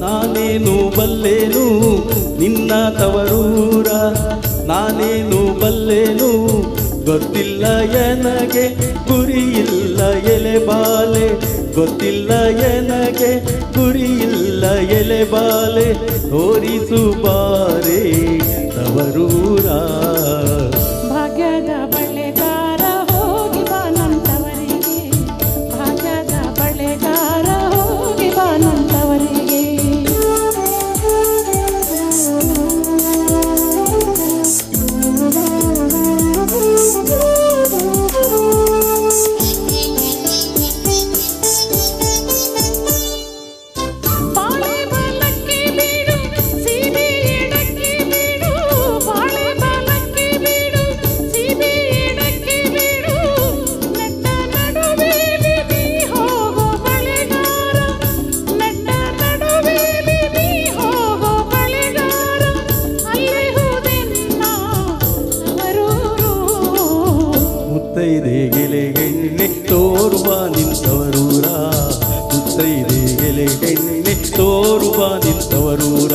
ನಾನೇನು ಬಲ್ಲೆನು ನಿನ್ನ ತವರೂರ, ನಾನೇನು ಬಲ್ಲೆನು ಗೊತ್ತಿಲ್ಲ ಎನಗೆ, ಗುರಿಯಿಲ್ಲ ಎಲೆಬಾಲೆ, ಗೊತ್ತಿಲ್ಲ ಎನಗೆ ಗುರಿಯಿಲ್ಲ ಎಲೆಬಾಲೆ, ತೋರಿಸು ಬಾರೆ ತವರೂರ. ಭಾಗ್ಯದ ಬಳೆಗಾರ ಹೋಗಿ ಬಾ ನಂತವರಿಗೆ, ಭಾಗ್ಯದ ಬಳೆಗಾರ ಹೋಗಿ ಬಾ ನಂತವರಿಗೆ. ಮುತ್ತೈದೆ ಗೆಳೆಗೆಣ್ಣೆ ತೋರುವ ನಿಂತವರೂರ, ಮುತ್ತೈದೆ ಗೆಳೆಗೆಣ್ಣೆ ತೋರುವ ನಿಂತವರೂರ.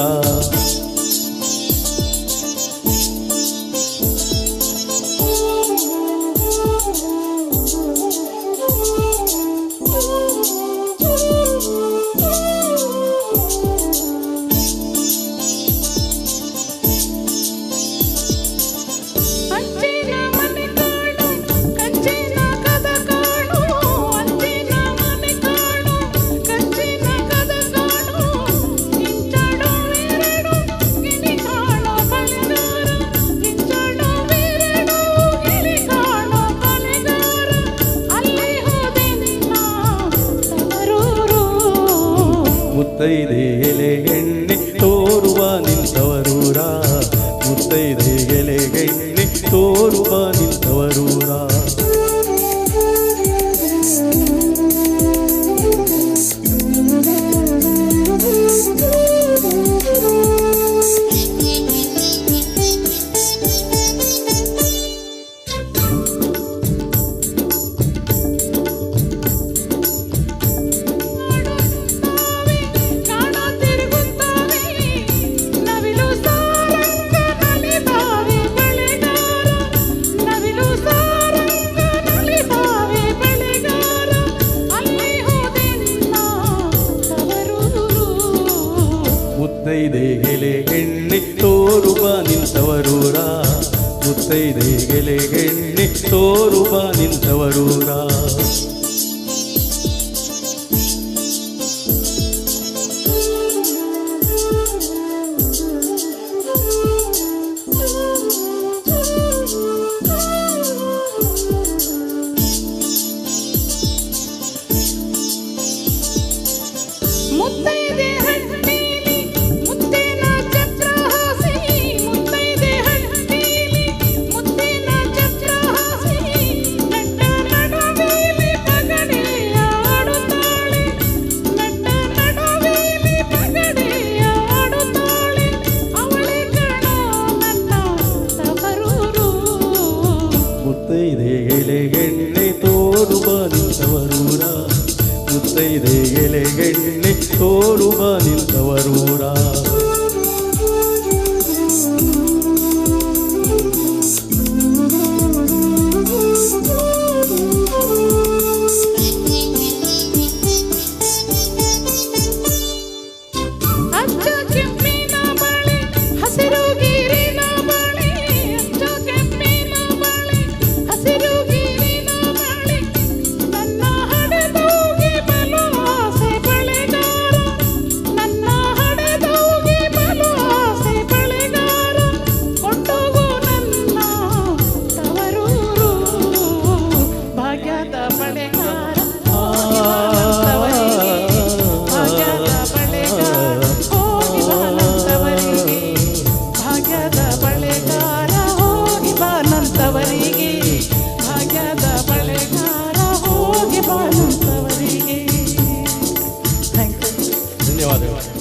ಮುತ್ತೈದೆ ಎಲೆಗೆಣ್ಣೆ ತೋರುವ ನಿಂತವರೂರ, ಮುತ್ತೈದೆ ಎಲೆಗೆಣ್ಣೆ ತೋರುವ ನಿಂತವರೂರ. ಮುತ್ತೈದೆ ಎಲೆಗೆಣ್ಣೆ ತೋರುವ ನಿಂತವರೂರ, ಮುತ್ತೈದೆ ಎಲೆಗೆಣ್ಣೆ ತೋರುವ ನಿಂತವರೂರ. ಮುತ್ತೈದೆ ಎಲೆಗೆಣ್ಣೆ ತೋರುವ ನಿಂತವರೂರ, ಮುತ್ತೈದೆ ಎಲೆಗೆಣ್ಣೆ ತೋರುವ ನಿಂತವರೂರ. ಧನ್ಯವಾದಗಳು.